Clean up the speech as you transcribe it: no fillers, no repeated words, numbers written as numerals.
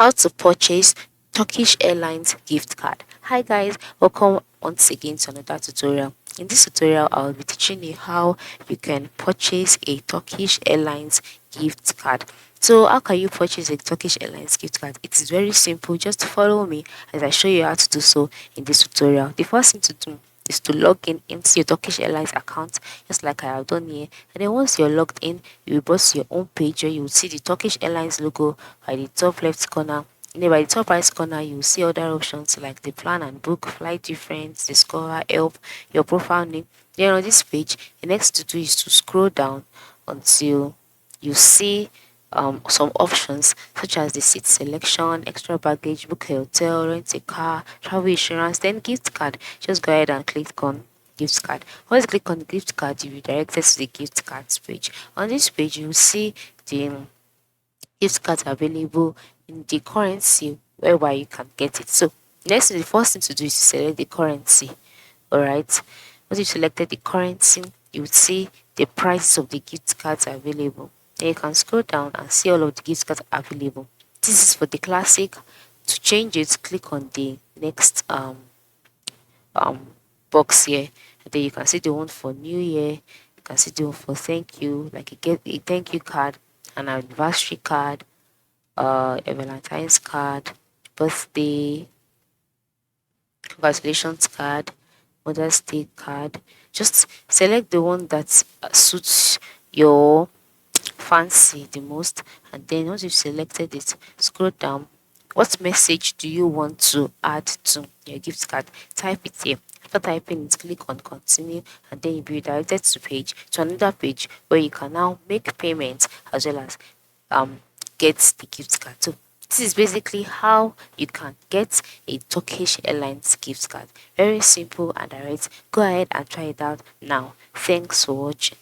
How to purchase Turkish Airlines gift card. Hi guys, welcome once again to another tutorial. In this tutorial, I'll be teaching you how you can purchase a Turkish Airlines gift card. So how can you purchase a Turkish Airlines gift card? It is very simple. Just follow me as I show you how to do so in this tutorial. The first thing to do is to log in into your Turkish Airlines account, just like I have done here. And then once you're logged in, you will go to your own page where you will see the Turkish Airlines logo by the top left corner. And then by the top right corner, you will see other options like the plan and book, flight difference, discover, help, your profile name. Then on this page, the next to do is to scroll down until you see some options such as the seat selection, extra baggage, book a hotel, rent a car, travel insurance, then gift card. Just go ahead and click on gift card. Once you click on the gift card, you'll be directed to the gift cards page. On this page, you'll see the gift cards available in the currency whereby you can get it. So next, the first thing to do is to select the currency. All right. Once you've selected the currency, you would see the prices of the gift cards available. Then you can scroll down and see all of the gift cards available. This is for the classic. To change it, click on the next um box here. And then you can see the one for New Year. You can see the one for thank you, like you get a thank you card, an anniversary card, a Valentine's card, birthday, congratulations card, Mother's Day card. Just select the one that suits your fancy the most, and then once you've selected it, scroll down. What message do you want to add to your gift card? Type it here. After typing it, click on continue, and then you'll be redirected to another page where you can now make payments as well as um get the gift card. So this is basically how you can get a Turkish Airlines gift card. Very simple and direct. Go ahead and try it out now. Thanks for watching.